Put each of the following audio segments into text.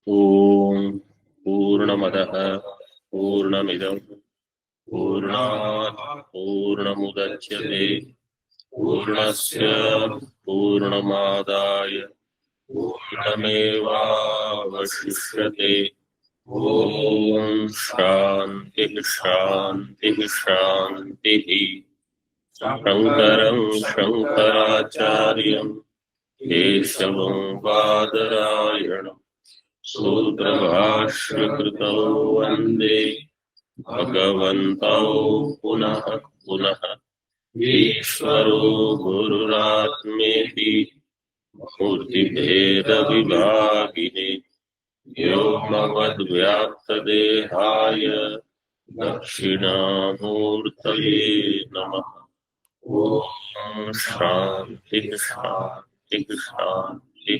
ओम पूर्णमदः पूर्णमिदं पूर्णात् पूर्णमुदच्यते पूर्णस्य पूर्णमादाय पूर्णमेवावशिष्यते। ओम शांति शांति शांति। शंकरं शंकराचार्यं केशवं बादरायणं सूत्रभाष्यकृतौ वन्दे भगवन्तौ पुनः पुनः। ईश्वरो गुरुरात्मेति मूर्तिभेदविभागिने व्योमवद्व्याप्तदेहाय दक्षिणामूर्तये नमः। ओम शांति शांति शांति।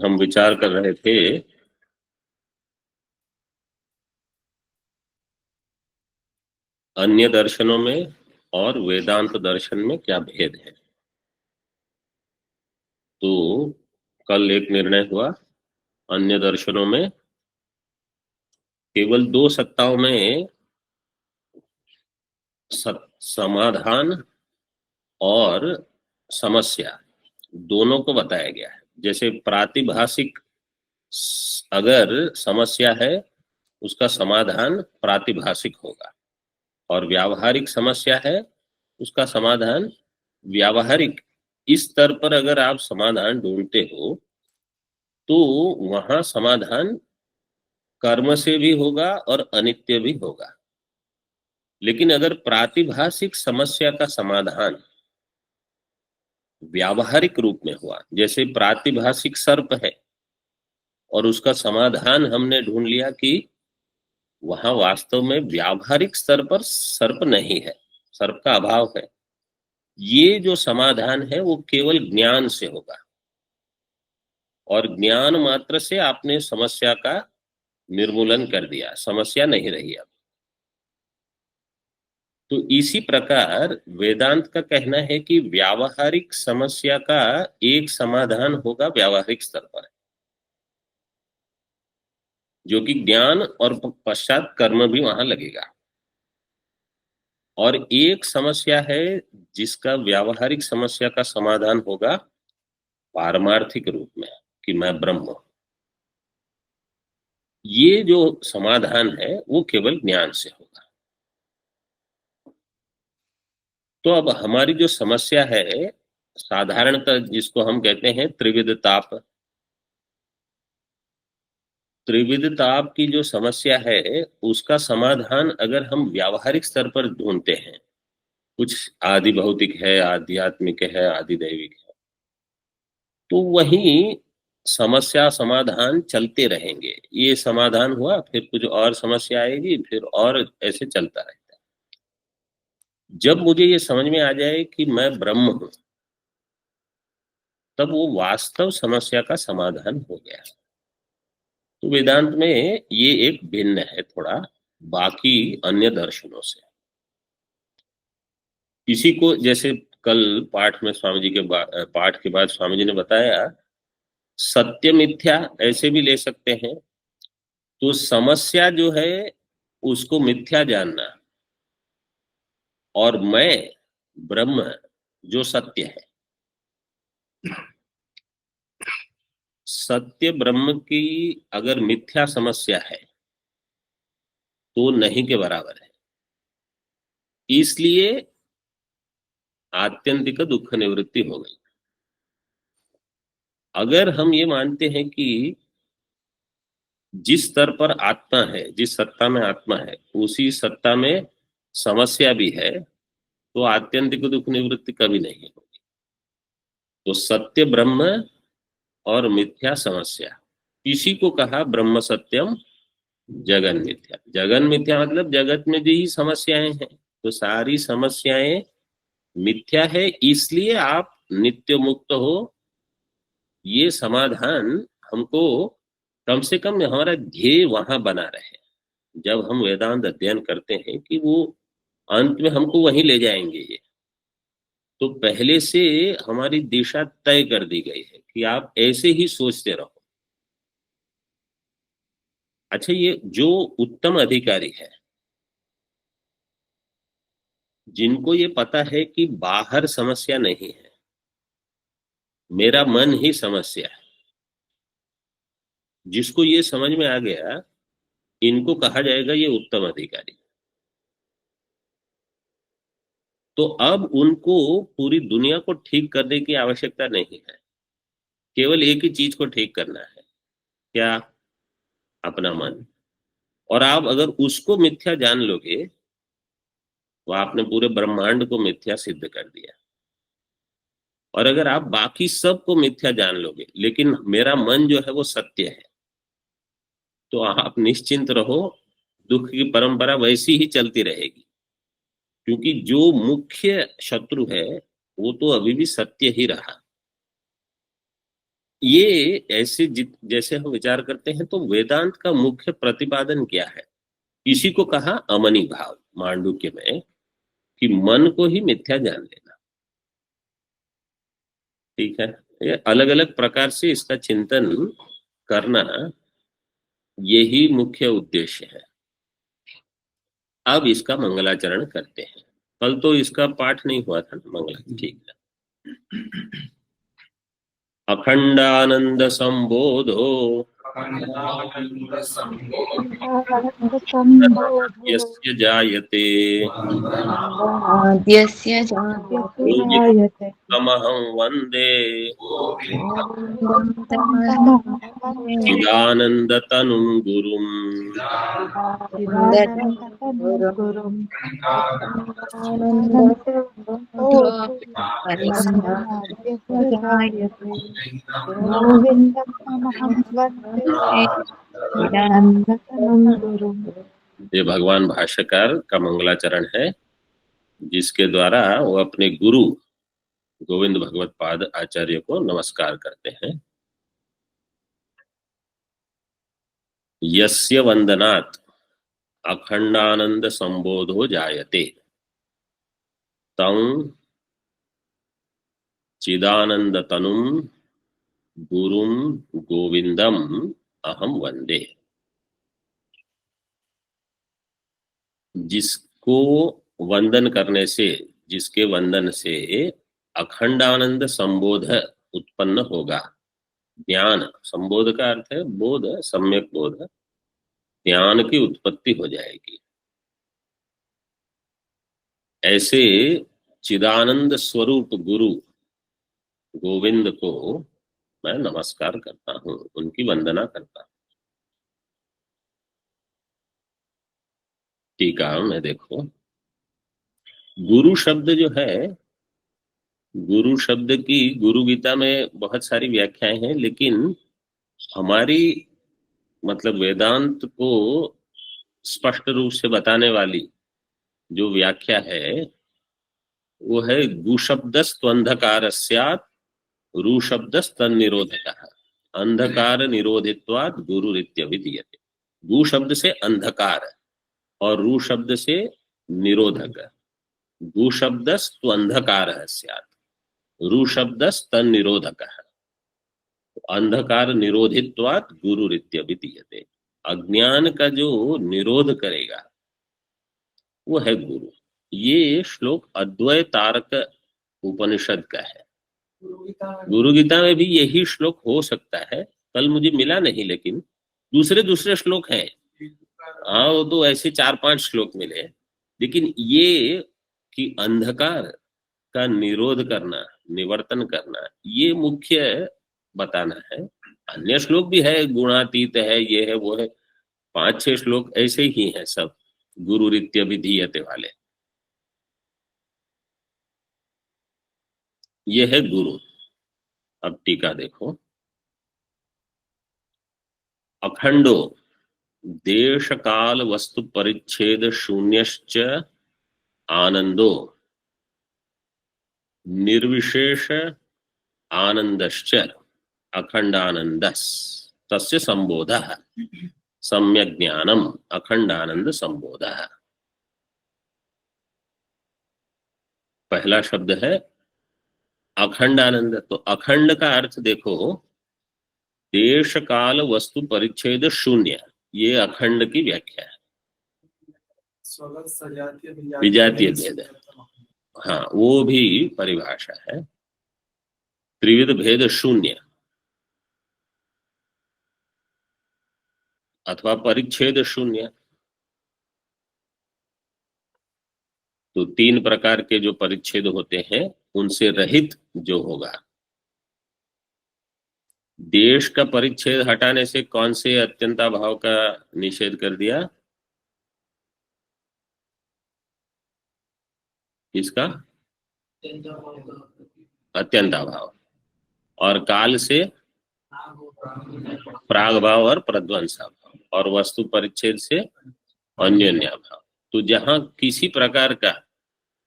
हम विचार कर रहे थे अन्य दर्शनों में और वेदांत दर्शन में क्या भेद है। तो कल एक निर्णय हुआ, अन्य दर्शनों में केवल दो सत्ताओं में समाधान और समस्या दोनों को बताया गया है। जैसे प्रातिभाषिक अगर समस्या है उसका समाधान प्रातिभाषिक होगा, और व्यावहारिक समस्या है उसका समाधान व्यावहारिक। इस स्तर पर अगर आप समाधान ढूंढते हो तो वहां समाधान कर्म से भी होगा और अनित्य भी होगा। लेकिन अगर प्रातिभाषिक समस्या का समाधान व्यावहारिक रूप में हुआ, जैसे प्रातिभाषिक सर्प है और उसका समाधान हमने ढूंढ लिया कि वहां वास्तव में व्यावहारिक स्तर पर सर्प नहीं है, सर्प का अभाव है, ये जो समाधान है वो केवल ज्ञान से होगा, और ज्ञान मात्र से आपने समस्या का निर्मूलन कर दिया, समस्या नहीं रही अब। तो इसी प्रकार वेदांत का कहना है कि व्यावहारिक समस्या का एक समाधान होगा व्यावहारिक स्तर पर, जो कि ज्ञान और पश्चात कर्म भी वहां लगेगा। और एक समस्या है जिसका व्यावहारिक समस्या का समाधान होगा पारमार्थिक रूप में, कि मैं ब्रह्म हूं। ये जो समाधान है वो केवल ज्ञान से होगा। तो अब हमारी जो समस्या है साधारणतः जिसको हम कहते हैं त्रिविध ताप, त्रिविध ताप की जो समस्या है उसका समाधान अगर हम व्यावहारिक स्तर पर ढूंढते हैं, कुछ आदि भौतिक है, आध्यात्मिक है, आदि दैविक है, तो वही समस्या समाधान चलते रहेंगे। ये समाधान हुआ, फिर कुछ और समस्या आएगी, फिर और ऐसे चलता रहेगा। जब मुझे ये समझ में आ जाए कि मैं ब्रह्म हूं, तब वो वास्तव समस्या का समाधान हो गया। तो वेदांत में ये एक भिन्न है थोड़ा बाकी अन्य दर्शनों से। इसी को जैसे कल पाठ में स्वामी जी के पाठ के बाद स्वामी जी ने बताया, सत्य मिथ्या ऐसे भी ले सकते हैं। तो समस्या जो है उसको मिथ्या जानना, और मैं ब्रह्म जो सत्य है, सत्य ब्रह्म की अगर मिथ्या समस्या है तो नहीं के बराबर है। इसलिए आत्यंतिक दुख निवृत्ति हो गई। अगर हम ये मानते हैं कि जिस स्तर पर आत्मा है, जिस सत्ता में आत्मा है, उसी सत्ता में समस्या भी है, तो आत्यंतिक दुख निवृत्ति कभी नहीं होगी। तो सत्य ब्रह्म और मिथ्या समस्या, इसी को कहा ब्रह्म सत्यम जगन मिथ्या। जगन मिथ्या मतलब जगत में जो ही समस्याएं हैं, तो सारी समस्याएं मिथ्या है, इसलिए आप नित्य मुक्त हो। ये समाधान हमको कम से कम हमारा ध्येय वहां बना रहे, जब हम वेदांत अध्ययन करते हैं कि वो अंत में हमको वहीं ले जाएंगे ये। तो पहले से हमारी दिशा तय कर दी गई है कि आप ऐसे ही सोचते रहो। अच्छा, ये जो उत्तम अधिकारी है, जिनको ये पता है कि बाहर समस्या नहीं है, मेरा मन ही समस्या है, जिसको ये समझ में आ गया, इनको कहा जाएगा ये उत्तम अधिकारी। तो अब उनको पूरी दुनिया को ठीक करने की आवश्यकता नहीं है, केवल एक ही चीज को ठीक करना है। क्या? अपना मन। और आप अगर उसको मिथ्या जान लोगे तो आपने पूरे ब्रह्मांड को मिथ्या सिद्ध कर दिया। और अगर आप बाकी सब को मिथ्या जान लोगे लेकिन मेरा मन जो है वो सत्य है, तो आप निश्चिंत रहो, दुख की परंपरा वैसी ही चलती रहेगी। क्योंकि जो मुख्य शत्रु है वो तो अभी भी सत्य ही रहा। ये ऐसे जैसे हम विचार करते हैं तो वेदांत का मुख्य प्रतिपादन क्या है? इसी को कहा अमनि भाव मांडुक्य में, कि मन को ही मिथ्या जान लेना। ठीक है, ये अलग अलग प्रकार से इसका चिंतन करना, यही मुख्य उद्देश्य है। अब इसका मंगलाचरण करते हैं। कल तो इसका पाठ नहीं हुआ था ना, मंगला। ठीक है। अखंडानंद संबोधो यस्य जायते यस्य जायते तमहं वन्दे तमहं चिदानन्दतनुं गुरुम्। गुरुं ये भगवान भाष्यकार का मंगलाचरण है, जिसके द्वारा वो अपने गुरु गोविंद भगवत पाद आचार्य को नमस्कार करते हैं। यस्य वंदनात् अखंडानंद संबोधो जायते तं चिदानंद तनुं गुरुं गोविंदम अहम वंदे। जिसको वंदन करने से, जिसके वंदन से अखंडानंद संबोध उत्पन्न होगा। ज्ञान, संबोध का अर्थ है बोध, सम्यक बोध, ज्ञान की उत्पत्ति हो जाएगी। ऐसे चिदानंद स्वरूप गुरु गोविंद को मैं नमस्कार करता हूँ, उनकी वंदना करता हूँ। टीका में देखो, गुरु शब्द जो है, गुरु शब्द की गुरु गीता में बहुत सारी व्याख्याएं हैं, लेकिन हमारी मतलब वेदांत को स्पष्ट रूप से बताने वाली जो व्याख्या है वो है गु शब्दस्त्वंधकार स्यात् रु शब्दस्तन्निरोधकः अंधकार निरोधित्वात् गुरुरित्यभिधीयते। गु शब्द से अंधकार और रु शब्द से निरोधक। गु शब्दस्त्वंधकारः स्यात्, रु शब्दस्तन्निरोधकः। अंधकार निरोधित्वात् गुरुरित्यभिधीयते। अज्ञान का जो निरोध करेगा वो है गुरु। ये श्लोक अद्वैत तारक उपनिषद का है। गुरु गीता में भी यही श्लोक हो सकता है, कल मुझे मिला नहीं, लेकिन दूसरे दूसरे श्लोक हैं। हाँ, वो तो ऐसे 4-5 श्लोक मिले, लेकिन ये कि अंधकार का निरोध करना, निवर्तन करना, ये मुख्य बताना है। अन्य श्लोक भी है, गुणातीत है, ये है वो है, 5-6 श्लोक ऐसे ही हैं सब गुरुरित्यभिधीयते वाले। ये है गुरु। अब टीका देखो, अखंडो देश काल वस्तु परिच्छेद शून्यश्च आनंदो निर्विशेष आनंदश्च अखंडानंदस् तस्य संबोधः सम्यक ज्ञानम अखंडानंद संबोधः। पहला शब्द है अखंड आनंद, तो अखंड का अर्थ देखो, देश काल वस्तु परिच्छेद शून्य, ये अखंड की व्याख्या है। विजातीय भेद है, हाँ वो भी परिभाषा है। त्रिविध भेद शून्य अथवा परिच्छेद शून्य, तो तीन प्रकार के जो परिच्छेद होते हैं उनसे रहित जो होगा। देश का परिच्छेद हटाने से कौन से अत्यंता भाव का निषेध कर दिया? किसका? अत्यंता भाव। और काल से प्राग भाव और प्रध्वंसा भाव, और वस्तु परिच्छेद से अन्योन्या भाव। तो जहां किसी प्रकार का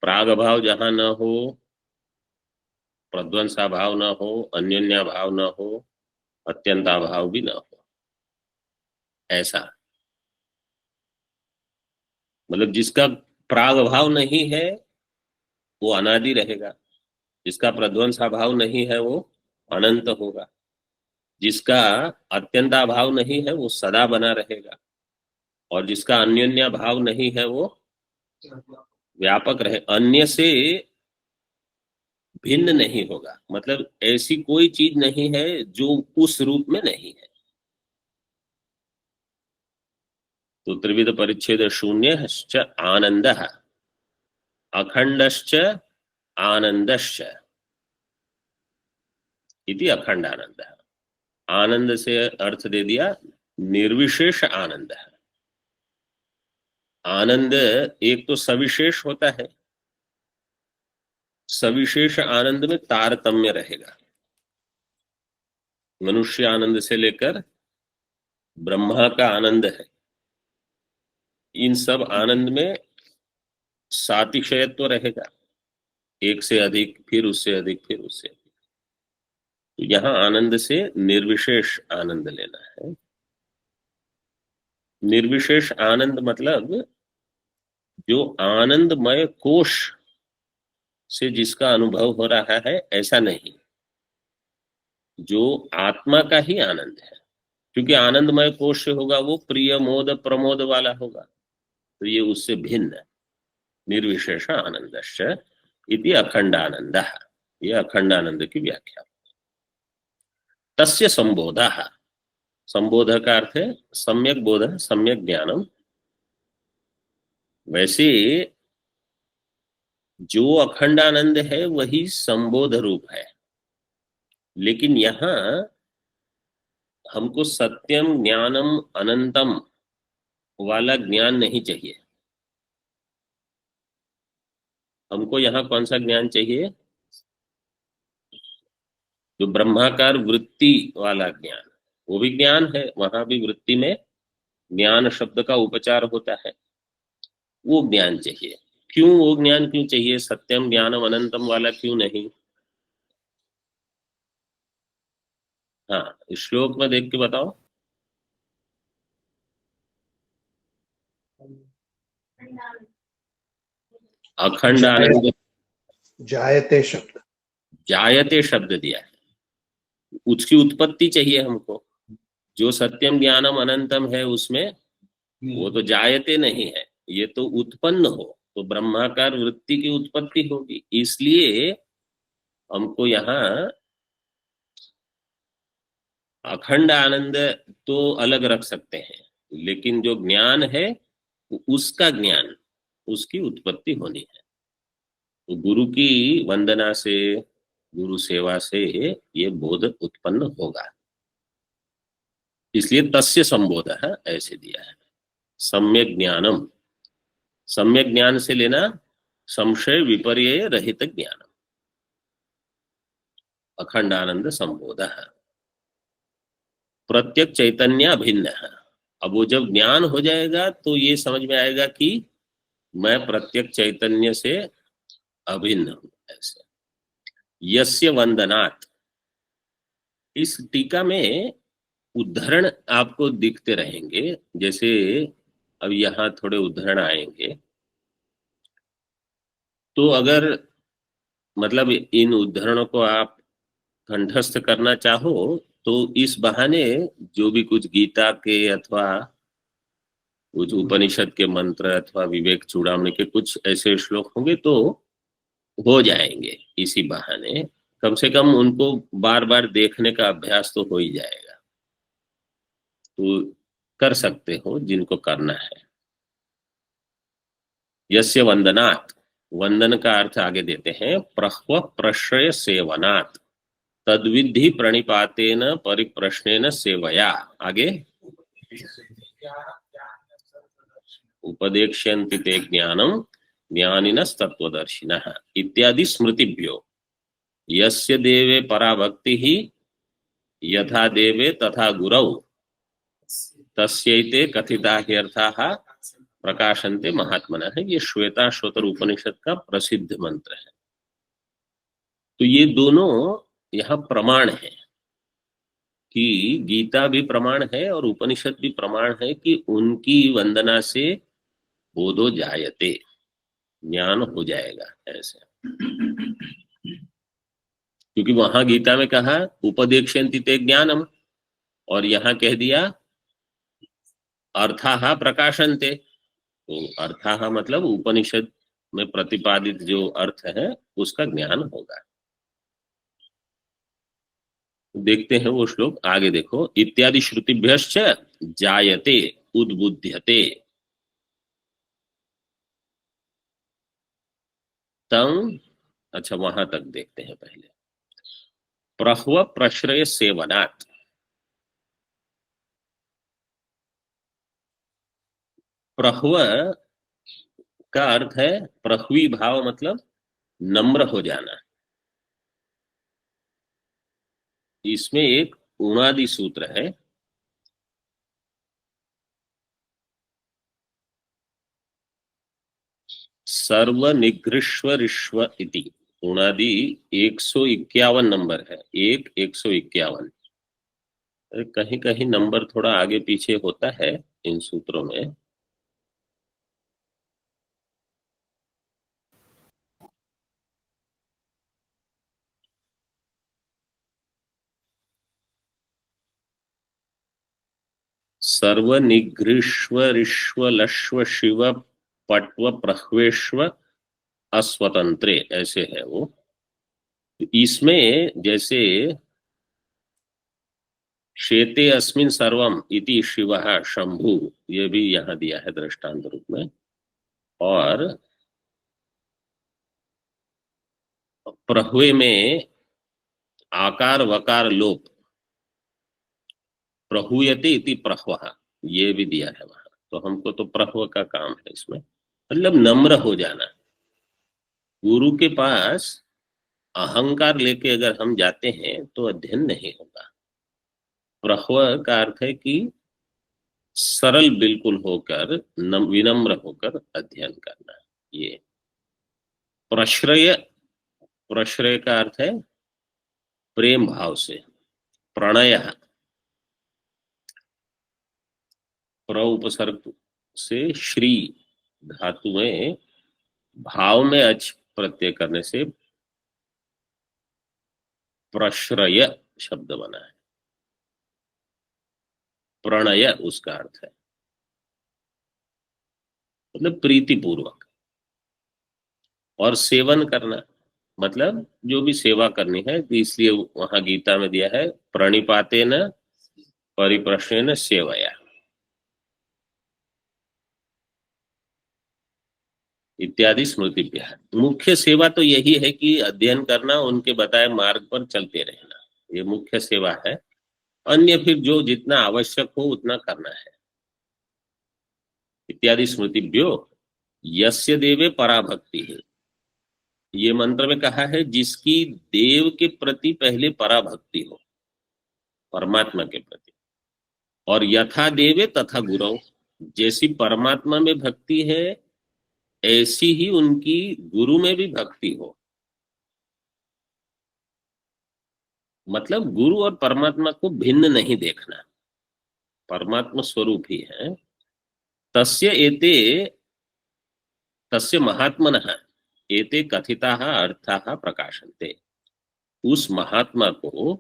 प्राग भाव जहां न हो, प्रध्वंसा भाव न हो, अन्योन्या भाव न हो, अत्यंता भाव भी न हो, ऐसा मतलब जिसका प्राग भाव नहीं है वो अनादि रहेगा, जिसका प्रध्वंसा भाव नहीं है वो अनंत होगा, जिसका अत्यंता भाव नहीं है वो सदा बना रहेगा, और जिसका अन्योन्या भाव नहीं है वो व्यापक रहे, अन्य से भिन्न नहीं होगा। मतलब ऐसी कोई चीज नहीं है जो उस रूप में नहीं है। तो त्रिविध परिच्छेद शून्य आनंद, अखंडश्च आनंदश्च इति अखंड आनंद। आनंद से अर्थ दे दिया निर्विशेष आनंद। आनंद एक तो सविशेष होता है, सविशेष आनंद में तारतम्य रहेगा। मनुष्य आनंद से लेकर ब्रह्मा का आनंद है, इन सब आनंद में सातिशयत्व रहेगा, एक से अधिक, फिर उससे अधिक, फिर उससे अधिक। तो यहाँ आनंद से निर्विशेष आनंद लेना है। निर्विशेष आनंद मतलब जो आनंदमय कोश से जिसका अनुभव हो रहा है ऐसा नहीं, जो आत्मा का ही आनंद है। क्योंकि आनंदमय कोश से होगा वो प्रिय मोद प्रमोद वाला होगा, तो ये उससे भिन्न है। निर्विशेष आनंदश्च इति अखंड आनंद, ये अखंड आनंद की व्याख्या। तस्य संबोधः, संबोध का अर्थ है सम्यक बोध, सम्यक ज्ञानम। वैसे जो अखंड आनंद है वही संबोध रूप है, लेकिन यहाँ हमको सत्यम ज्ञानम अनंतम वाला ज्ञान नहीं चाहिए। हमको यहाँ कौन सा ज्ञान चाहिए? जो ब्रह्माकार वृत्ति वाला ज्ञान, वो भी ज्ञान है, वहां भी वृत्ति में ज्ञान शब्द का उपचार होता है, वो ज्ञान चाहिए। क्यों वो ज्ञान क्यों चाहिए? सत्यम ज्ञानम अनंतम वाला क्यों नहीं? हाँ, इस श्लोक में देख के बताओ। अखंड आनंद, जायते शब्द, जायते शब्द दिया है, उसकी उत्पत्ति चाहिए हमको। जो सत्यम ज्ञानम अनंतम है उसमें वो तो जायते नहीं है, ये तो उत्पन्न हो, तो ब्रह्माकार वृत्ति की उत्पत्ति होगी। इसलिए हमको यहाँ अखंड आनंद तो अलग रख सकते हैं, लेकिन जो ज्ञान है उसका ज्ञान, उसकी उत्पत्ति होनी है। तो गुरु की वंदना से, गुरु सेवा से ये बोध उत्पन्न होगा। इसलिए तस्य संबोध है ऐसे दिया है। सम्यक ज्ञानम, सम्यक ज्ञान से लेना संशय विपर्य रहित ज्ञानम, अखंड आनंद संबोध है। प्रत्यक चैतन्य भिन्न है। अब वो जब ज्ञान हो जाएगा तो ये समझ में आएगा कि मैं प्रत्यक चैतन्य से अभिन्न हूं। ऐसे यस्य वंदनात्, इस टीका में उद्धरण आपको दिखते रहेंगे, जैसे अब यहाँ थोड़े उद्धरण आएंगे। तो अगर मतलब इन उद्धरणों को आप कंठस्थ करना चाहो तो इस बहाने जो भी कुछ गीता के अथवा कुछ उपनिषद के मंत्र अथवा विवेक चूड़ामणि के कुछ ऐसे श्लोक होंगे तो हो जाएंगे इसी बहाने। कम से कम उनको बार बार देखने का अभ्यास तो हो ही जाएगा। तो कर सकते हो जिनको करना है। यस्य वंदनात्, वंदन का अर्थ आगे देते हैं प्रह्व प्रश्रय सेवनात् तद्विधि प्रणिपातेन परिप्रश्नेन सेवया। आगे उपदेक्ष्यन्ति ते ज्ञानम ज्ञानिनस्तत्त्वदर्शिनः इत्यादि स्मृतिभ्यो यस्य देवे परा भक्ति ही यथा देवे तथा गुरौ तस्यैते कथिता ह्यर्थाः प्रकाशन्ते महात्मनः है। ये श्वेताश्वतर उपनिषद का प्रसिद्ध मंत्र है। तो ये दोनों यहाँ प्रमाण है कि गीता भी प्रमाण है और उपनिषद भी प्रमाण है कि उनकी वंदना से बोधो जायते, ज्ञान हो जाएगा ऐसे। क्योंकि वहां गीता में कहा उपदेक्ष्यन्ति ते ज्ञानम और यहाँ कह दिया अर्थाः प्रकाशन्ते। तो अर्थाः मतलब उपनिषद में प्रतिपादित जो अर्थ है उसका ज्ञान होगा। देखते हैं वो श्लोक आगे देखो। इत्यादि श्रुतिभ्यश्च जायते उद्बुध्यते तं। अच्छा वहां तक देखते हैं पहले। प्रह्व प्रश्रय सेवनात्, प्रह्व का अर्थ है प्रह्वी भाव मतलब नम्र हो जाना। इसमें एक उणादि सूत्र है। सर्वनिघृष्वरिष्व इति उणादि 151 नंबर है। 151। कहीं कहीं नंबर थोड़ा आगे पीछे होता है इन सूत्रों में। सर्वनिघृष्वरिष्व लश्व शिव पट्व प्रह्वेश्व अस्वतंत्रे ऐसे है वो। इसमें जैसे शेते अस्मिन् सर्वम इति शिवः शंभु, ये भी यहाँ दिया है दृष्टांत रूप में। और प्रह्वे में आकार वकार लोप प्रहुयते इति प्रह्वः, ये भी दिया है वहां। तो हमको तो प्रह्व का काम है इसमें, मतलब नम्र हो जाना। गुरु के पास अहंकार लेके अगर हम जाते हैं तो अध्ययन नहीं होगा। प्रह्व का अर्थ है कि सरल बिल्कुल होकर विनम्र होकर अध्ययन करना। ये प्रश्रय, प्रश्रय का अर्थ है प्रेम भाव से। प्रणय प्र उपसर्ग से श्री धातु में भाव में अच प्रत्यय करने से प्रश्रय शब्द बना है। प्रणय उसका अर्थ है मतलब प्रीति पूर्वक। और सेवन करना मतलब जो भी सेवा करनी है, इसलिए वहां गीता में दिया है प्रणिपातेन परिप्रश्नेन सेवया इत्यादि स्मृतिभ्यः। मुख्य सेवा तो यही है कि अध्ययन करना, उनके बताए मार्ग पर चलते रहना, ये मुख्य सेवा है। अन्य फिर जो जितना आवश्यक हो उतना करना है। इत्यादि स्मृतिभ्यो यस्य देवे पराभक्ति है। ये मंत्र में कहा है जिसकी देव के प्रति पहले पराभक्ति हो, परमात्मा के प्रति। और यथा देवे तथा गुरु, जैसी परमात्मा में भक्ति है ऐसी ही उनकी गुरु में भी भक्ति हो। मतलब गुरु और परमात्मा को भिन्न नहीं देखना, परमात्मा स्वरूप ही है। तस्य एते तस्य महात्मनः, एते कथिताः अर्थाः प्रकाशन्ते। उस महात्मा को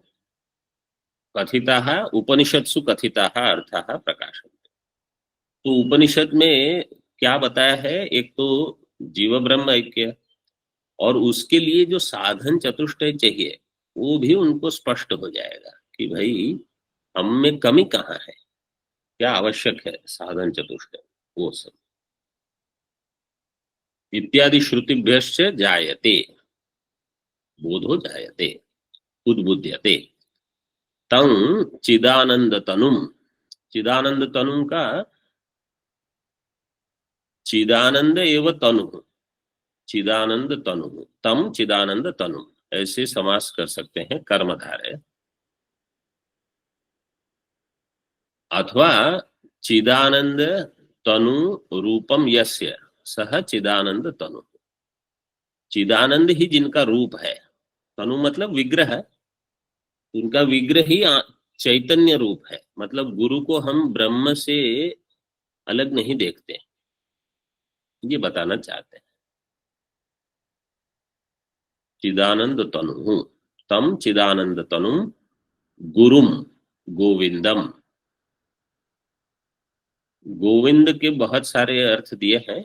कथिताः उपनिषत्सु कथिताः अर्थाः प्रकाशन्ते। तो उपनिषद में क्या बताया है, एक तो जीव ब्रह्म ऐक्य, और उसके लिए जो साधन चतुष्टय चाहिए वो भी उनको स्पष्ट हो जाएगा कि भाई हम में कमी कहाँ है, क्या आवश्यक है, साधन चतुष्टय वो सब इत्यादि श्रुतिभ्यश्च जायते, बोधो जायते, उद्बुध्यते। तं चिदानंद तनुम, चिदानंद तनुम का चिदानंद एव तनु, चिदानंद तनु, तम चिदानंद तनु, ऐसे समास कर सकते हैं कर्मधारय। अथवा चिदानंद तनु रूपम यस्य सह चिदानंद तनु, चिदानंद ही जिनका रूप है, तनु मतलब विग्रह, उनका विग्रह ही चैतन्य रूप है। मतलब गुरु को हम ब्रह्म से अलग नहीं देखते, ये बताना चाहते हैं। चिदानंद तनु, तम चिदानंद तनु गुरुम गोविंदम। गोविंद के बहुत सारे अर्थ दिए हैं।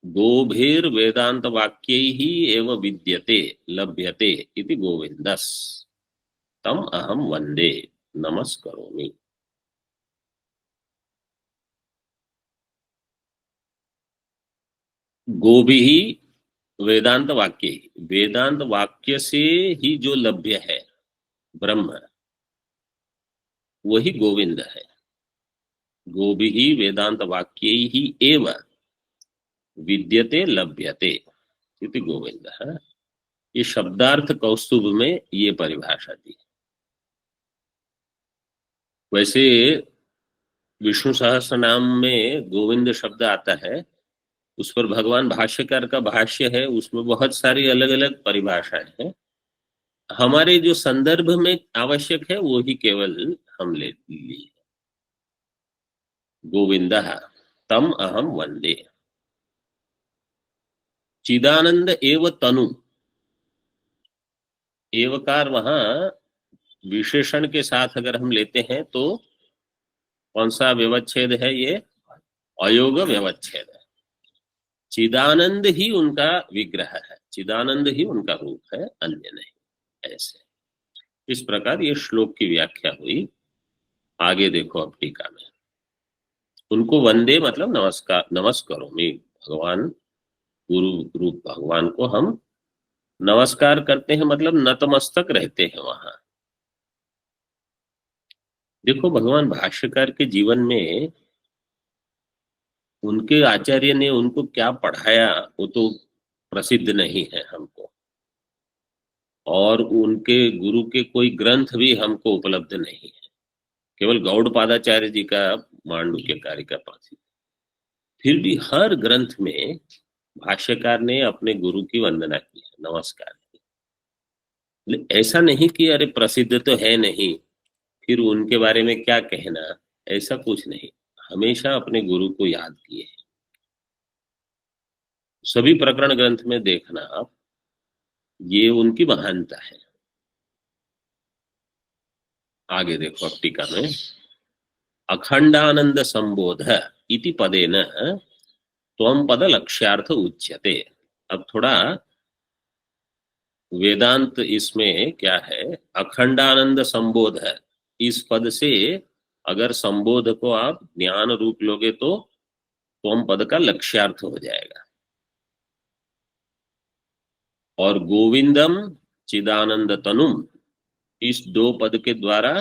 गोभीर वेदांत वाक्य ही एव विद्यते लभ्यते इति गोविंदस तम अहम वंदे नमस्करोमि। गोभी ही वेदांत वाक्य, वेदांत वाक्य से ही जो लभ्य है ब्रह्म, वही गोविंद है। गोभी ही वेदांत वाक्य ही एव विद्यते लभ्यते इति गोविंद है। ये शब्दार्थ कौस्तुभ में ये परिभाषा दी। वैसे विष्णु सहस्त्र नाम में गोविंद शब्द आता है, उस पर भगवान भाष्यकार का भाष्य है, उसमें बहुत सारी अलग अलग परिभाषाएं हैं। हमारे जो संदर्भ में आवश्यक है वो ही केवल हम ले ली। गोविंदः तम अहम वंदे। चिदानंद एव तनु, एवकार वहां विशेषण के साथ अगर हम लेते हैं तो कौन सा व्यवच्छेद है, ये अयोग व्यवच्छेद है। चिदानंद ही उनका विग्रह है, चिदानंद ही उनका रूप है, अन्य नहीं। ऐसे इस प्रकार ये श्लोक की व्याख्या हुई। आगे देखो अब टीका में, उनको वंदे मतलब नमस्कार, नमस्करोमि, भगवान गुरु रूप भगवान को हम नमस्कार करते हैं, मतलब नतमस्तक रहते हैं वहां। देखो भगवान भाष्यकार के जीवन में उनके आचार्य ने उनको क्या पढ़ाया वो तो प्रसिद्ध नहीं है हमको, और उनके गुरु के कोई ग्रंथ भी हमको उपलब्ध नहीं है, केवल गौड़पादाचार्य जी का मांडुक्य कारिका प्रसिद्ध। फिर भी हर ग्रंथ में भाष्यकार ने अपने गुरु की वंदना की है, नमस्कार की। ऐसा नहीं कि अरे प्रसिद्ध तो है नहीं फिर उनके बारे में क्या कहना, ऐसा कुछ नहीं। हमेशा अपने गुरु को याद किए हैं। सभी प्रकरण ग्रंथ में देखना आप, ये उनकी महानता है। आगे देखो अब टीका में, अखंडानंद संबोध इति पदेन त्वम पद लक्ष्यार्थ उच्यते। अब थोड़ा वेदांत इसमें क्या है, अखंडानंद संबोध है, इस पद से अगर संबोध को आप ज्ञान रूप लोगे तो त्वम पद का लक्ष्यार्थ हो जाएगा। और गोविंदम चिदानंद तनुम, इस दो पद के द्वारा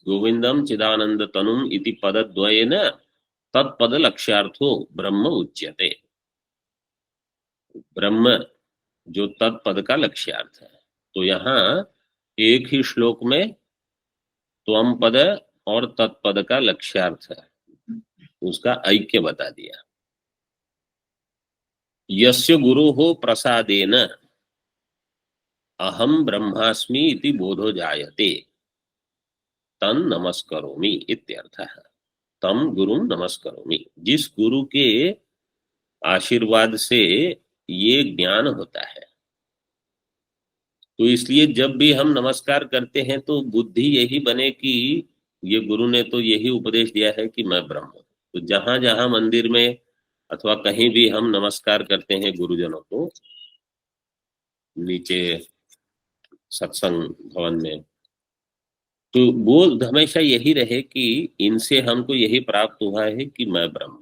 गोविंदम चिदानंद तनुम इति पदद्वयेन तत्पद लक्ष्यार्थो ब्रह्म उच्यते। ब्रह्म जो तत्पद का लक्ष्यार्थ है, तो यहाँ एक ही श्लोक में त्वम पद और तत्पद का लक्ष्यार्थ है, उसका ऐक्य बता दिया। यस्य गुरुः प्रसादेन अहम ब्रह्मास्मि इति बोधो जायते तन नमस्करोमि इत्यर्थः। तम गुरुम नमस्करोमि, जिस गुरु के आशीर्वाद से ये ज्ञान होता है। तो इसलिए जब भी हम नमस्कार करते हैं तो बुद्धि यही बने कि ये गुरु ने तो यही उपदेश दिया है कि मैं ब्रह्म हूं। तो जहां जहां मंदिर में अथवा कहीं भी हम नमस्कार करते हैं गुरुजनों को, नीचे सत्संग भवन में, तो वो हमेशा यही रहे कि इनसे हमको यही प्राप्त हुआ है कि मैं ब्रह्म हूं।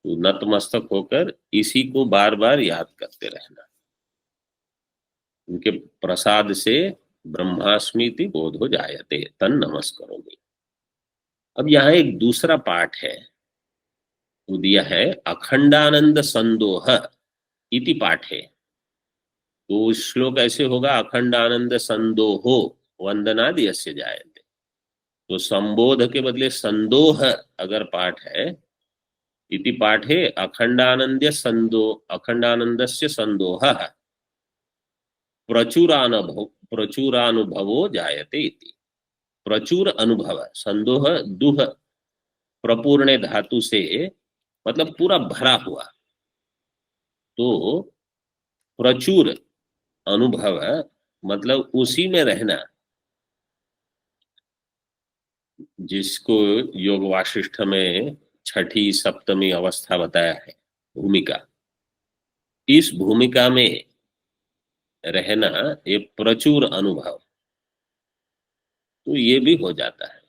तो नतमस्तक होकर इसी को बार बार याद करते रहना। उनके प्रसाद से ब्रह्मास्मीति बोधो जायते तन नमस्करोमि। अब यहाँ एक दूसरा पाठ है, वो दिया है अखंडानंद संदोह इति पाठ है। तो श्लोक ऐसे होगा, अखंडानंद संदोहो वंदनादि यस्य जायते। तो संबोध के बदले संदोह अगर पाठ है, इति पाठ है अखंडानंदस्य संदोह प्रचुरानुभवो जायते इति। प्रचुर अनुभव, संदोह दुह प्रपूर्ण धातु से मतलब पूरा भरा हुआ, तो प्रचुर अनुभव मतलब उसी में रहना, जिसको योग वाशिष्ठ में छठी सप्तमी अवस्था बताया है, भूमिका। इस भूमिका में रहना ये प्रचुर अनुभव, तो ये भी हो जाता है।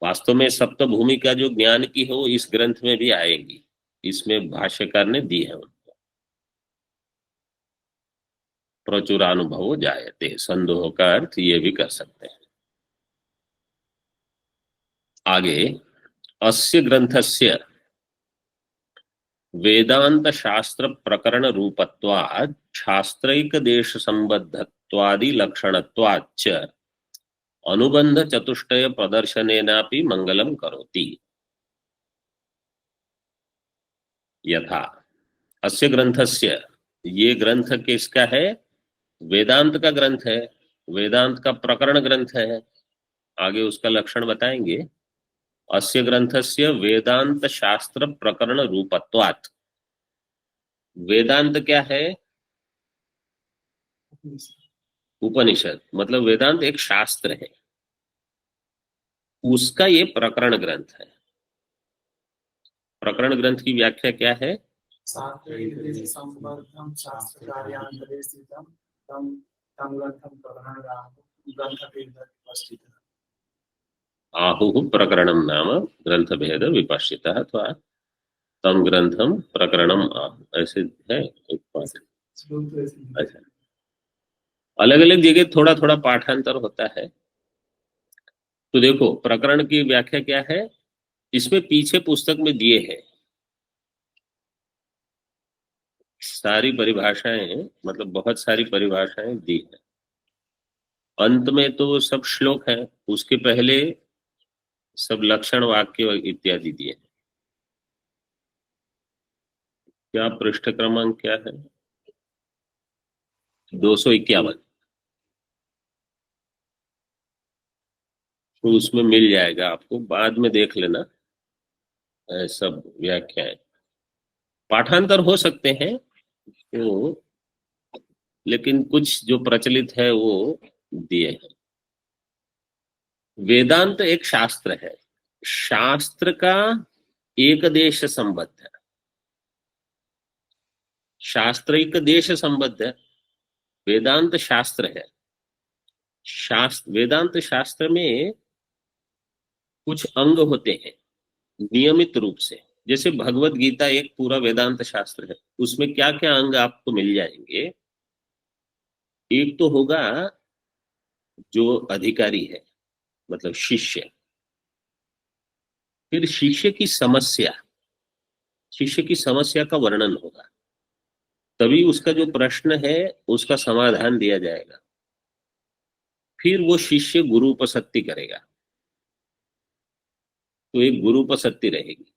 वास्तव में सप्त भूमिका जो ज्ञान की है वो इस ग्रंथ में भी आएगी, इसमें भाष्यकार ने दी है उनको। प्रचुरानुभवो जायते, संदोह का अर्थ ये भी कर सकते हैं। आगे अस्य ग्रंथस्य वेदांत शास्त्र प्रकरण रूपत्वात् शास्त्रैक देश संबद्धत्वादि लक्षणत्वाच्च अनुबंध चतुष्टय प्रदर्शनेनापि मंगलम करोति। यथा अस्य ग्रंथस्य, ये ग्रंथ किसका है? वेदांत का ग्रंथ है, वेदांत का प्रकरण ग्रंथ है। आगे उसका लक्षण बताएंगे। अस्य ग्रंथस्य वेदांत शास्त्र प्रकरण रूपत्वात्। वेदांत क्या है? उपनिषद, मतलब वेदांत एक शास्त्र है, उसका ये प्रकरण ग्रंथ है। प्रकरण ग्रंथ की व्याख्या क्या है? आहु प्रकरणम नाम ग्रंथ भेद विपश्चिता, अथवा तम ग्रंथम प्रकरणम आहु, ऐसे है एक पाठ। अच्छा, अलग अलग जगह थोड़ा थोड़ा पाठांतर होता है। तो देखो प्रकरण की व्याख्या क्या है, इसमें पीछे पुस्तक में दिए हैं सारी परिभाषाएं, मतलब बहुत सारी परिभाषाएं दी है। अंत में तो सब श्लोक है, उसके पहले सब लक्षण वाक्य इत्यादि दिए हैं। क्या पृष्ठ क्रमांक क्या है? 251। तो उसमें मिल जाएगा आपको, बाद में देख लेना सब व्याख्याएं। पाठांतर हो सकते हैं तो, लेकिन कुछ जो प्रचलित है वो दिए हैं। वेदांत एक शास्त्र है, शास्त्र का एक देश संबद्ध है, शास्त्र एक देश संबद्ध है। वेदांत शास्त्र है, शास्त्र वेदांत शास्त्र में कुछ अंग होते हैं नियमित रूप से। जैसे भगवत गीता एक पूरा वेदांत शास्त्र है, उसमें क्या क्या अंग आपको मिल जाएंगे। एक तो होगा जो अधिकारी है, मतलब शिष्य, फिर शिष्य की समस्या, शिष्य की समस्या का वर्णन होगा, तभी उसका जो प्रश्न है उसका समाधान दिया जाएगा। फिर वो शिष्य गुरुपसत्ति करेगा, तो एक गुरुपसत्ति रहेगी।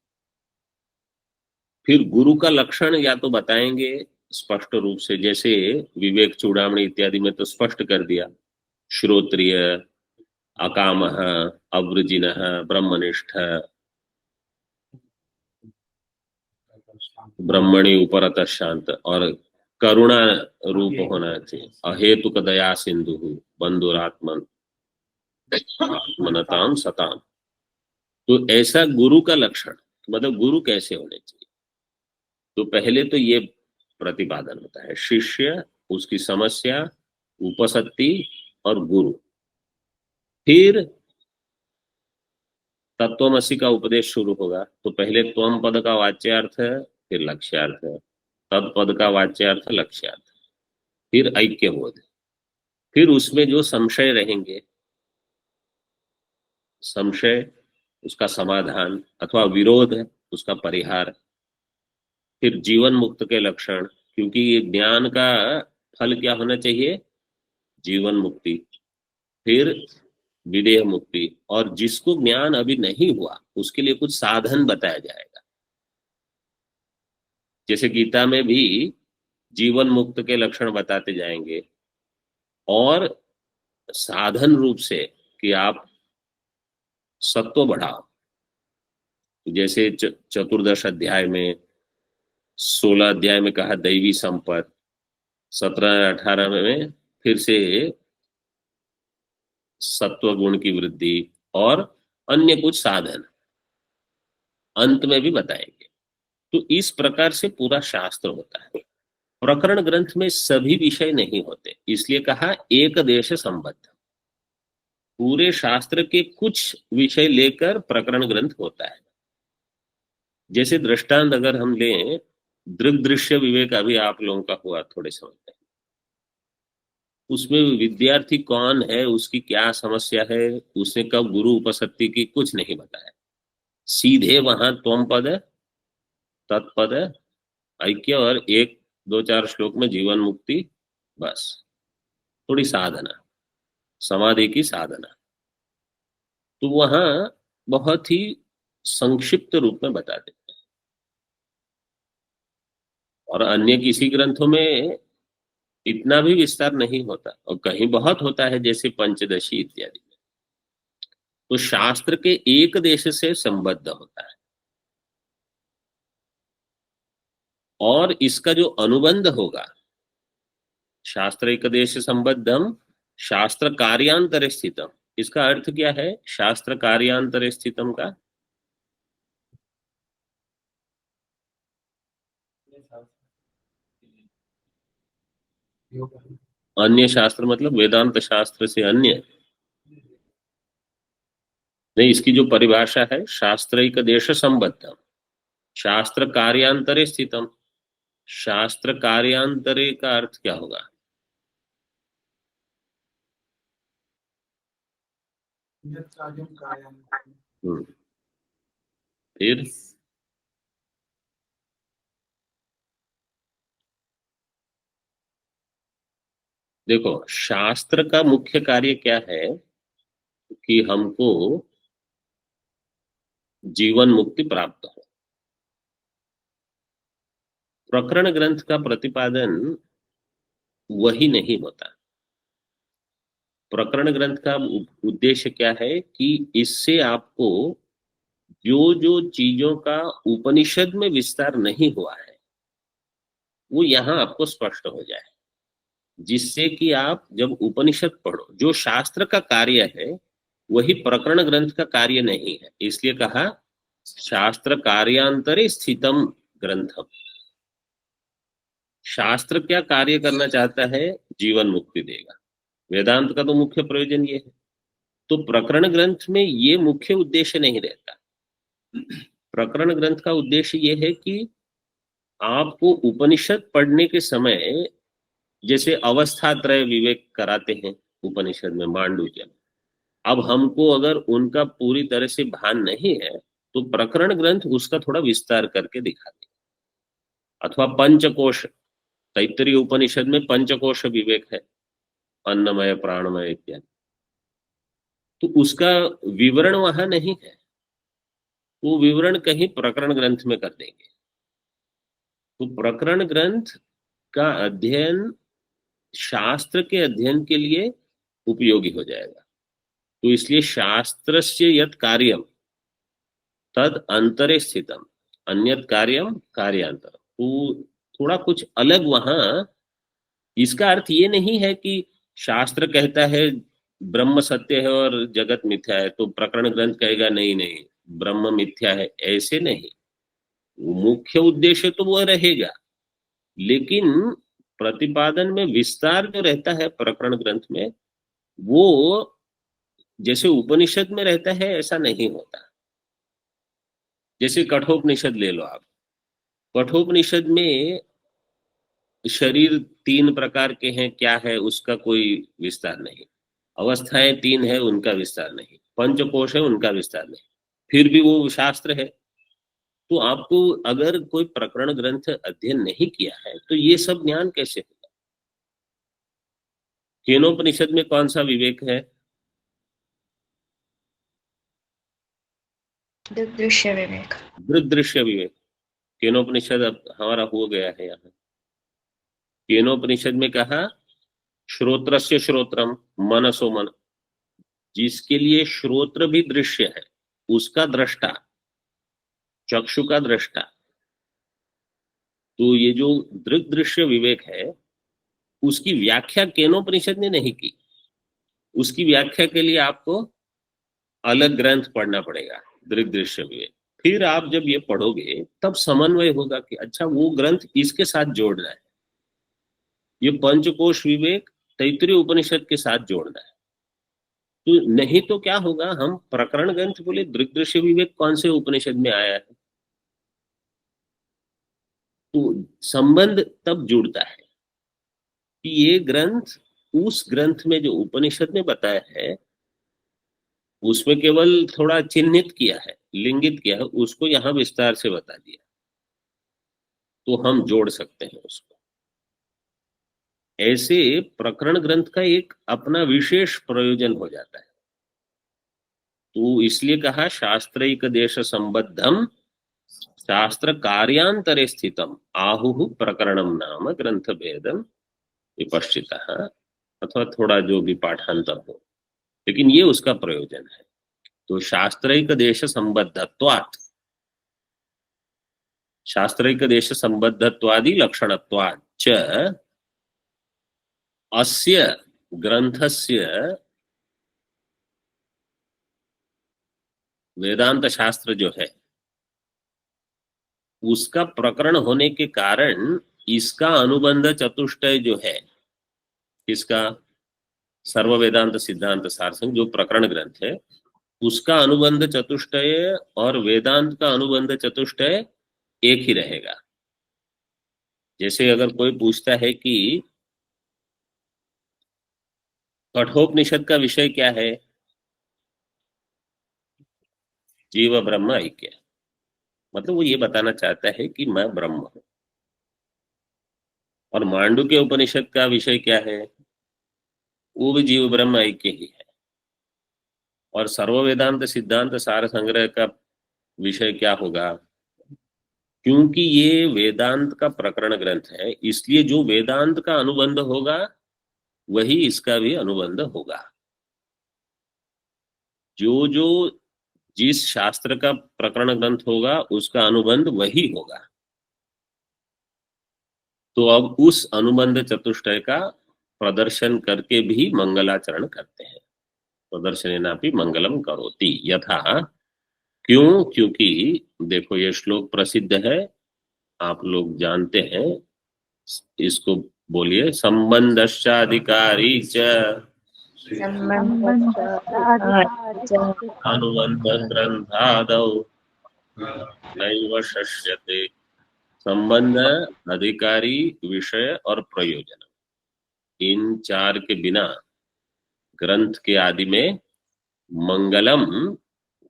फिर गुरु का लक्षण या तो बताएंगे स्पष्ट रूप से, जैसे विवेक चूड़ामणि इत्यादि में तो स्पष्ट कर दिया, श्रोत्रिय, अकामः, अवृजिनः, ब्रह्मनिष्ठ, ब्रह्मणि उपरत शांत, और करुणा रूप होना चाहिए। अहेतुक दया सिंधु बंधुरात्मन आत्मनताम सताम। तो ऐसा गुरु का लक्षण, मतलब गुरु कैसे होने चाहिए, तो पहले तो ये प्रतिपादन होता है, शिष्य, उसकी समस्या, उपसत्ति और गुरु। फिर तत्वमसि का उपदेश शुरू होगा। तो पहले त्वम पद का वाच्यार्थ, फिर लक्ष्यार्थ, तत्पद का वाच्यार्थ, लक्ष्यार्थ, फिर ऐक्य बोध, फिर उसमें जो संशय रहेंगे, संशय उसका समाधान अथवा विरोध है उसका परिहार, फिर जीवन मुक्त के लक्षण, क्योंकि ये ज्ञान का फल क्या होना चाहिए, जीवन मुक्ति, फिर विदेह मुक्ति, और जिसको ज्ञान अभी नहीं हुआ उसके लिए कुछ साधन बताया जाएगा। जैसे गीता में भी जीवन मुक्त के लक्षण बताते जाएंगे, और साधन रूप से कि आप सत्व बढ़ाओ। जैसे चतुर्दश अध्याय में, 16 अध्याय में कहा दैवी संपत्ति, 17-18 में फिर से सत्व गुण की वृद्धि और अन्य कुछ साधन अंत में भी बताएंगे। तो इस प्रकार से पूरा शास्त्र होता है। प्रकरण ग्रंथ में सभी विषय नहीं होते, इसलिए कहा एक देश संबद्ध। पूरे शास्त्र के कुछ विषय लेकर प्रकरण ग्रंथ होता है। जैसे दृष्टांत अगर हम लें, दृग दृश्य विवेक अभी आप लोगों का हुआ थोड़े समय पहले, उसमें विद्यार्थी कौन है, उसकी क्या समस्या है, उसने कब गुरु उपसत्ति की, कुछ नहीं बताया। सीधे वहां त्वम पद, तत्पद, ऐक्य और 1-2-4 श्लोक में जीवन मुक्ति, बस। थोड़ी साधना, समाधि की साधना, तो वहां बहुत ही संक्षिप्त रूप में बता देते हैं। और अन्य किसी ग्रंथों में इतना भी विस्तार नहीं होता, और कहीं बहुत होता है, जैसे पंचदशी इत्यादि में। तो शास्त्र के एक देश से संबद्ध होता है, और इसका जो अनुबंध होगा, शास्त्र एक देश संबद्धम शास्त्र कार्यांतर स्थितम, इसका अर्थ क्या है, शास्त्र कार्यांतर स्थितम का अन्य शास्त्र मतलब वेदांत शास्त्र से अन्य नहीं। इसकी जो परिभाषा है, शास्त्रैक देश संबद्धम शास्त्र कार्यांतरे स्थितम। शास्त्र कार्यांतरे का अर्थ क्या होगा, फिर देखो, शास्त्र का मुख्य कार्य क्या है कि हमको जीवन मुक्ति प्राप्त हो। प्रकरण ग्रंथ का प्रतिपादन वही नहीं होता। प्रकरण ग्रंथ का उद्देश्य क्या है कि इससे आपको जो जो चीजों का उपनिषद में विस्तार नहीं हुआ है वो यहाँ आपको स्पष्ट हो जाए, जिससे कि आप जब उपनिषद पढ़ो, जो शास्त्र का कार्य है वही प्रकरण ग्रंथ का कार्य नहीं है। इसलिए कहा शास्त्र कार्यांतरे स्थितम ग्रंथम। शास्त्र क्या कार्य करना चाहता है, जीवन मुक्ति देगा। वेदांत का तो मुख्य प्रयोजन ये है। तो प्रकरण ग्रंथ में ये मुख्य उद्देश्य नहीं रहता। प्रकरण ग्रंथ का उद्देश्य ये है कि आपको उपनिषद पढ़ने के समय, जैसे अवस्थात्रय विवेक कराते हैं उपनिषद में, मांडुक्य में, अब हमको अगर उनका पूरी तरह से भान नहीं है तो प्रकरण ग्रंथ उसका थोड़ा विस्तार करके दिखाते हैं। अथवा पंचकोश, तैत्तरीय उपनिषद में पंचकोश विवेक है, अन्नमय प्राणमय इत्यादि, तो उसका विवरण वहां नहीं है, वो विवरण कहीं प्रकरण ग्रंथ में कर देंगे। तो प्रकरण ग्रंथ का अध्ययन शास्त्र के अध्ययन के लिए उपयोगी हो जाएगा। तो इसलिए शास्त्रस्य यत् कार्यम तद अंतरे स्थितम, अन्यत कार्यम कार्यांतर, तो थोड़ा कुछ अलग वहां। इसका अर्थ ये नहीं है कि शास्त्र कहता है ब्रह्म सत्य है और जगत मिथ्या है तो प्रकरण ग्रंथ कहेगा नहीं नहीं ब्रह्म मिथ्या है, ऐसे नहीं। मुख्य उद्देश्य तो वो रहेगा, लेकिन प्रतिपादन में विस्तार जो रहता है प्रकरण ग्रंथ में, वो जैसे उपनिषद में रहता है ऐसा नहीं होता। जैसे कठोपनिषद ले लो आप। कठोपनिषद में शरीर 3 प्रकार के हैं, क्या है उसका कोई विस्तार नहीं। अवस्थाएं 3 है, उनका विस्तार नहीं। पंचकोश है, उनका विस्तार नहीं। फिर भी वो शास्त्र है। तो आपको अगर कोई प्रकरण ग्रंथ अध्ययन नहीं किया है तो ये सब ज्ञान कैसे होगा? केनोपनिषद में कौन सा विवेक है? दृश्य विवेक। दृग्दृश्य विवेक। केनोपनिषद अब हमारा हो गया है यहाँ। केनोपनिषद में कहा श्रोत्रस्य श्रोत्रम मनसो मन, जिसके लिए श्रोत्र भी दृश्य है उसका दृष्टा, चक्षु का दृष्टा। तो ये जो दृग दृश्य विवेक है उसकी व्याख्या केनोपनिषद ने नहीं की। उसकी व्याख्या के लिए आपको अलग ग्रंथ पढ़ना पड़ेगा, दृग दृश्य विवेक। फिर आप जब ये पढ़ोगे तब समन्वय होगा कि अच्छा वो ग्रंथ इसके साथ जोड़ना है, ये पंचकोश विवेक तैत्तिरीय उपनिषद के साथ जोड़ना है। तो नहीं तो क्या होगा, हम प्रकरण ग्रंथ बोले दृग दृश्य विवेक कौन से उपनिषद में आया है, तो संबंध तब जुड़ता है कि ये ग्रंथ उस ग्रंथ में जो उपनिषद ने बताया है उसमें केवल थोड़ा चिन्हित किया है, लिंगित किया है, उसको यहाँ विस्तार से बता दिया, तो हम जोड़ सकते हैं उसको। ऐसे प्रकरण ग्रंथ का एक अपना विशेष प्रयोजन हो जाता है। तो इसलिए कहा शास्त्रैक देश संबद्धम शास्त्र कार्यांतरे स्थितम आहु प्रकरणम नाम ग्रंथ भेदम विपश्चितः, अथवा थोड़ा जो भी पाठांतर हो, लेकिन ये उसका प्रयोजन है। तो शास्त्रैक देश संबद्धत्वात्, शास्त्रैक देश संबद्धत्वादि लक्षणत्वाच्च अस्य ग्रंथस्य वेदांत शास्त्र जो है उसका प्रकरण होने के कारण इसका अनुबंध चतुष्टय जो है, इसका सर्व वेदांत सिद्धांत सारसंग जो प्रकरण ग्रंथ है उसका अनुबंध चतुष्टय और वेदांत का अनुबंध चतुष्टय एक ही रहेगा। जैसे अगर कोई पूछता है कि कठोपनिषद का विषय क्या है, जीव ब्रह्म ऐक्य, मतलब वो ये बताना चाहता है कि मैं ब्रह्म हूं। और मांडुक्य उपनिषद का विषय क्या है, वो भी जीव ब्रह्म ऐक्य ही है। और सर्व वेदांत सिद्धांत सार संग्रह का विषय क्या होगा, क्योंकि ये वेदांत का प्रकरण ग्रंथ है इसलिए जो वेदांत का अनुबंध होगा वही इसका भी अनुबंध होगा। जो जो जिस शास्त्र का प्रकरण ग्रंथ होगा उसका अनुबंध वही होगा। तो अब उस अनुबंध चतुष्टय का प्रदर्शन करके भी मंगलाचरण करते हैं। प्रदर्शनेनापि मंगलम करोति, यथा, क्यों, क्योंकि देखो ये श्लोक प्रसिद्ध है, आप लोग जानते हैं, इसको बोलिए। संबंधश्चाधिकारी च अनुबंध ग्रंथादौ नैव शस्यते। संबंध, अधिकारी, विषय और प्रयोजन, इन 4 के बिना ग्रंथ के आदि में मंगलम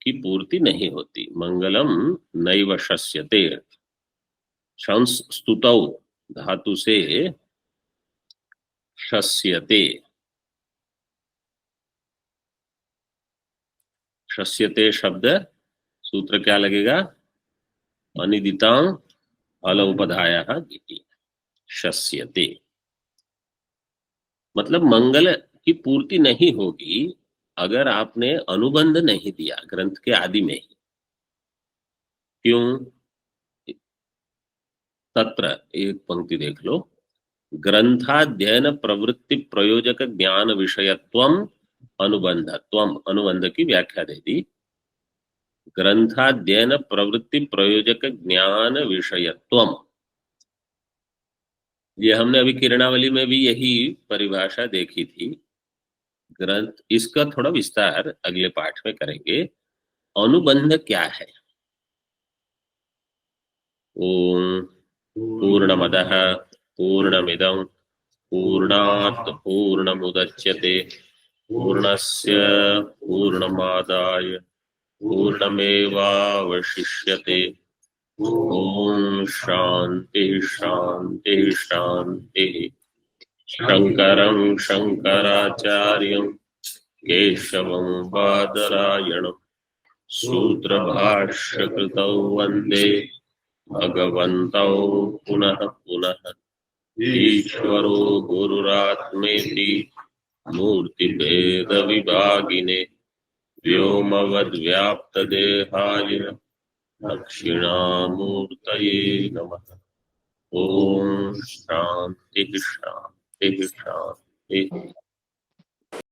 की पूर्ति नहीं होती। मंगलम नैव शस्यते, शंस स्तुतौ धातु से शस्यते, शस्यते शब्द सूत्र क्या लगेगा, अनिदितां फल उपधाया गीति, शस्यते मतलब मंगल की पूर्ति नहीं होगी अगर आपने अनुबंध नहीं दिया ग्रंथ के आदि में ही। क्यों, तत्र एक पंक्ति देख लो, ग्रंथाध्ययन प्रवृत्ति प्रयोजक ज्ञान विषयत्वम अनुबंधत्वम, अनुबंध की व्याख्या दे दी। ग्रंथाध्ययन प्रवृत्ति प्रयोजक ज्ञान विषयत्वम, ये हमने अभी किरणावली में भी यही परिभाषा देखी थी। ग्रंथ, इसका थोड़ा विस्तार अगले पाठ में करेंगे। अनुबंध क्या है? ओम पूर्णमदः पूर्णमिदं पूर्णात् पूर्णमुदच्यते पूर्णस्य पूर्णमादाय पूर्णमेवावशिष्यते। ओम शांति शांति शांति। शंकरं शंकराचार्यं केशवं बादरायणं सूत्रभाष्यकृतौ वन्दे भगवन्तौ पुनः पुनः। ईश्वरो गुरुरात्मेति मूर्तिभेदविभागिने व्योमवद्व्याप्तदेहाय दक्षिणामूर्तये नमः। ओम शांति शांति शांति।